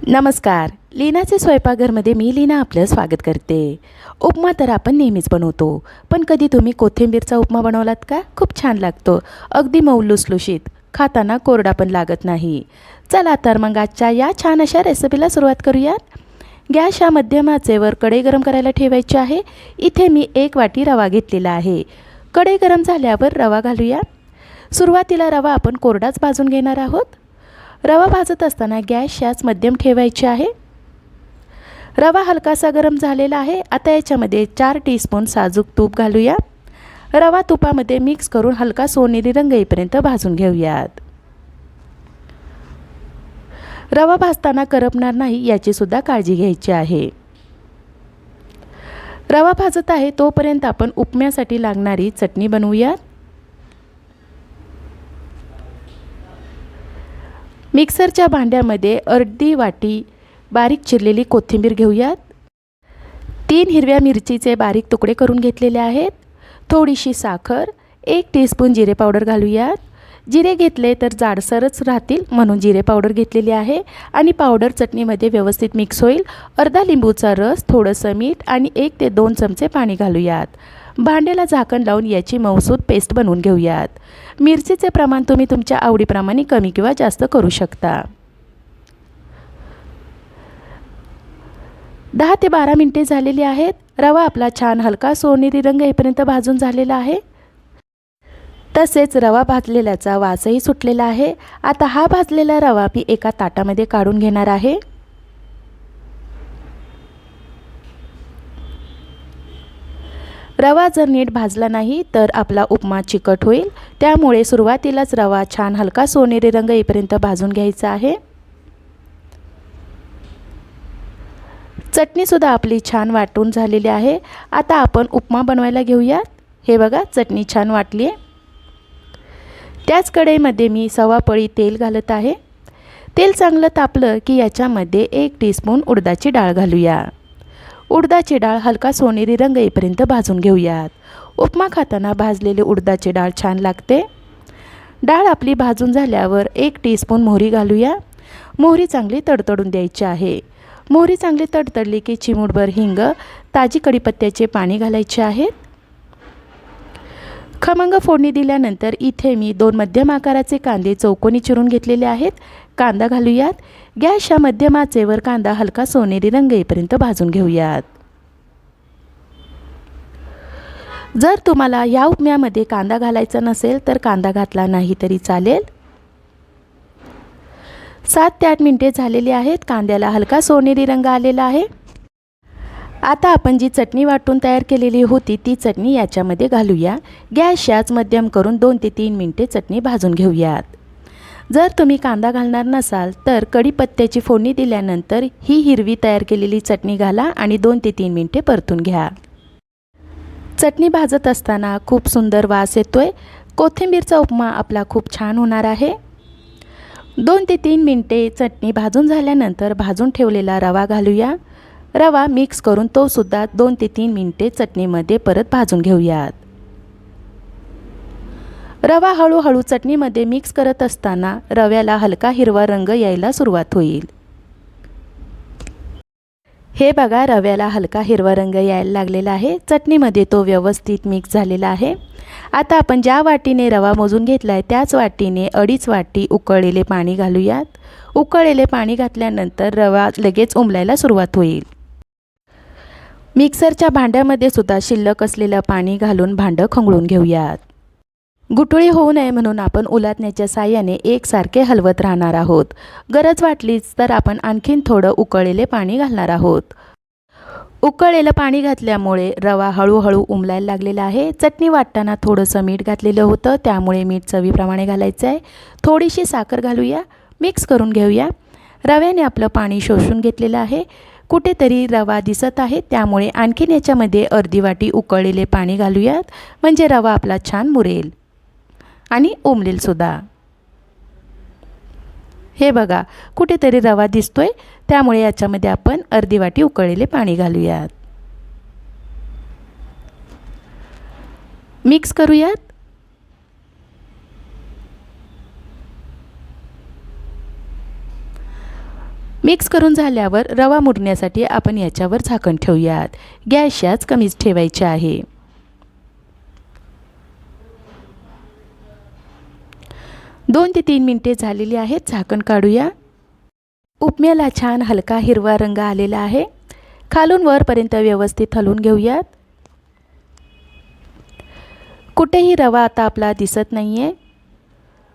नमस्कार. लीनाचे स्वयंपाकघरमध्ये मी लीना आपलं स्वागत करते. उपमा तर आपण नेहमीच बनवतो, पण कधी तुम्ही कोथिंबीरचा उपमा बनवलात का? खूप छान लागतो. अगदी मऊ लुसलुशीत, खाताना कोरडा पण लागत नाही. चला तर मग आजच्या या छान अशा रेसिपीला सुरुवात करूयात. गॅस या मध्यम आचेवर कढई गरम करायला ठेवायची आहे. इथे मी 1 वाटी रवा घेतलेला आहे. कढई गरम झाल्यावर रवा घालूया. सुरुवातीला रवा आपण कोरडाच भाजून घेणार आहोत. रवा भाजत असताना गॅस याच मध्यम ठेवायचे आहे. रवा हलकासा गरम झालेला आहे. आता याच्यामध्ये 4 टीस्पून साजूक तूप घालूया. रवा तुपामध्ये मिक्स करून हलका सोनेरी रंग येईपर्यंत भाजून घेऊयात. रवा भाजताना करपणार नाही याची सुद्धा काळजी घ्यायची आहे. रवा भाजत आहे तोपर्यंत आपण उपम्यासाठी लागणारी चटणी बनवूयात. मिक्सरच्या भांड्यामध्ये अर्धी वाटी बारीक चिरलेली कोथिंबीर घेऊयात. 3 हिरव्या मिरचीचे बारीक तुकडे करून घेतलेले आहेत. थोडीशी साखर, 1 टीस्पून जिरे पावडर घालूयात. जिरे घेतले तर जाडसरच राहतील म्हणून जिरे पावडर घेतलेली आहे आणि पावडर चटणीमध्ये व्यवस्थित मिक्स होईल. अर्धा लिंबूचा रस, थोडंसं मीठ आणि 1 ते 2 चमचे पाणी घालूयात. भांड्याला झाकण लावून याची मऊसूत पेस्ट बनवून घेऊयात. मिरचीचे प्रमाण तुम्ही तुमच्या आवडीप्रमाणे कमी किंवा जास्त करू शकता. 10 ते 12 मिनिटे झालेली आहेत. रवा आपला छान हलका सोनेरी रंग येईपर्यंत भाजून झालेला आहे. तसेच रवा भाजलेल्याचा वासही सुटलेला आहे. आता हा भाजलेला रवा मी एका ताटामध्ये काढून घेणार आहे. रवा जर नीट भाजला नाही तर आपला उपमा चिकट होईल. त्यामुळे सुरुवातीलाच रवा छान हलका सोनेरी रंग येईपर्यंत भाजून घ्यायचा आहे. चटणीसुद्धा आपली छान वाटून झालेली आहे. आता आपण उपमा बनवायला घेऊयात. हे बघा चटणी छान वाटली आहे. त्याच कढईमध्ये मी सव्वा पळी तेल घालत आहे. तेल चांगलं तापलं की याच्यामध्ये 1 टीस्पून उडदाची डाळ घालूया. उडदाची डाळ हलका सोनेरी रंग येईपर्यंत भाजून घेऊयात. उपमा खाताना भाजलेली उडदाची डाळ छान लागते. डाळ आपली भाजून झाल्यावर 1 टीस्पून मोहरी घालूया. मोहरी चांगली तडतडून द्यायची आहे. मोहरी चांगली तडतडली की चिमूटभर हिंग, ताजी कढीपत्त्याचे पाणी घालायचे आहेत. खमंग फोडणी दिल्यानंतर इथे मी 2 मध्यम आकाराचे कांदे चौकोनी चिरून घेतलेले आहेत. कांदा घालूयात. गॅसच्या मध्यम आचेवर कांदा हलका सोनेरी रंग येईपर्यंत भाजून घेऊयात. जर तुम्हाला या उपम्यामध्ये कांदा घालायचा नसेल तर कांदा घातला नाही तरी चालेल. 7 ते 8 मिनिटे झालेली आहेत. कांद्याला हलका सोनेरी रंग आलेला आहे. आता आपण जी चटणी वाटून तयार केलेली होती ती चटणी याच्यामध्ये घालूया. गॅस याच मध्यम करून 2 ते 3 मिनिटे चटणी भाजून घेऊयात. जर तुम्ही कांदा घालणार नसाल तर कढीपत्त्याची फोडणी दिल्यानंतर ही हिरवी तयार केलेली चटणी घाला आणि 2 ते 3 मिनिटे परतून घ्या. चटणी भाजत असताना खूप सुंदर वास येतोय. कोथिंबीरचा उपमा आपला खूप छान होणार आहे. 2 ते 3 मिनिटे चटणी भाजून झाल्यानंतर भाजून ठेवलेला रवा घालूया. रवा मिक्स करून तो सुद्धा 2 ते 3 मिनिटे चटणीमध्ये परत भाजून घेऊयात. रवा हळूहळू चटणीमध्ये मिक्स करत असताना रव्याला हलका हिरवा रंग यायला सुरुवात होईल. हे बघा रव्याला हलका हिरवा रंग यायला लागलेला आहे. चटणीमध्ये तो व्यवस्थित मिक्स झालेला आहे. आता आपण ज्या वाटीने रवा मोजून घेतला आहे त्याच वाटीने 2.5 वाटी उकळलेले पाणी घालूयात. उकळलेले पाणी घातल्यानंतर रवा लगेच उमलायला सुरुवात होईल. मिक्सरच्या भांड्यामध्ये सुद्धा शिल्लक असलेलं पाणी घालून भांडं खंगळून घेऊयात. गुठळी होऊ नये म्हणून आपण उलटण्याच्या साहाय्याने एकसारखे हलवत राहणार आहोत. गरज वाटलीच तर आपण आणखीन थोडं उकळलेले पाणी घालणार आहोत. उकळलेलं पाणी घातल्यामुळे रवा हळूहळू उमलायला लागलेला आहे. चटणी वाटताना थोडंसं मीठ घातलेलं होतं त्यामुळे मीठ चवीप्रमाणे घालायचं आहे. थोडीशी साखर घालूया. मिक्स करून घेऊया. रव्याने आपलं पाणी शोषून घेतलेलं आहे. कुठेतरी रवा दिसत आहे त्यामुळे आणखीन याच्यामध्ये अर्धी वाटी उकळलेले पाणी घालूयात म्हणजे रवा आपला छान मुरेल आणि उमलेल सुद्धा. हे बघा कुठेतरी रवा दिसतोय त्यामुळे याच्यामध्ये आपण अर्धी वाटी उकळलेले पाणी घालूयात. मिक्स करूयात. मिक्स करून झाल्यावर रवा मुरण्यासाठी आपण याच्यावर झाकण ठेवूयात. गॅस याच कमीच ठेवायचे आहे. 2 ते 3 मिनिटे झालेली आहेत. झाकण काढूया. उपम्याला छान हलका हिरवा रंग आलेला आहे. खालून वरपर्यंत व्यवस्थित हलवून घेऊयात. कुठेही रवा आता आपला दिसत नाही आहे.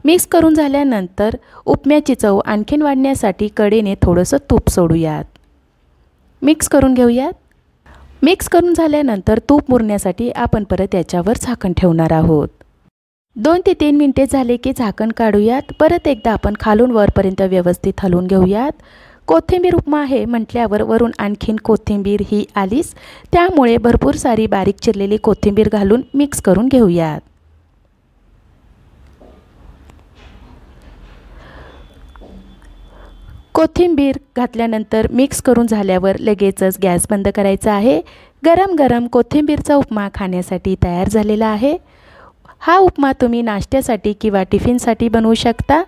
मिक्स करून झाल्यानंतर उपम्याची चव आणखीन वाढण्यासाठी कढईने थोडंसं तूप सोडूयात. मिक्स करून घेऊयात. मिक्स करून झाल्यानंतर तूप मुरण्यासाठी आपण परत याच्यावर झाकण ठेवणार आहोत. 2 ते 3 मिनिटे झाले की झाकण काढूयात. परत एकदा आपण खालून वरपर्यंत व्यवस्थित हलवून घेऊयात. कोथिंबीर उपमा आहे म्हटल्यावर वरून आणखीन कोथिंबीर ही आलीच, त्यामुळे भरपूर सारी बारीक चिरलेली कोथिंबीर घालून मिक्स करून घेऊयात. कोथिंबीर घातल्यानंतर मिक्स करून झाल्यावर लगेचच गॅस बंद करायचा आहे. गरम गरम कोथिंबीरचा उपमा खाण्यासाठी तयार झालेला आहे. हा उपमा तुम्ही नाश्त्यासाठी किंवा टिफिनसाठी बनवू शकता.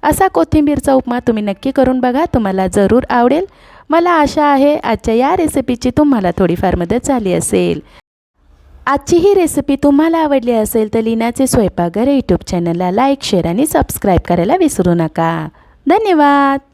असा कोथिंबीरचा उपमा तुम्ही नक्की करून बघा, तुम्हाला जरूर आवडेल. मला आशा आहे आजच्या या रेसिपीची तुम्हाला थोडीफार मदत झाली असेल. आजची ही रेसिपी तुम्हाला आवडली असेल तर लीनाचे स्वयंपाकघर यूट्यूब चॅनलला लाईक, शेअर आणि सबस्क्राईब करायला विसरू नका. धन्यवाद.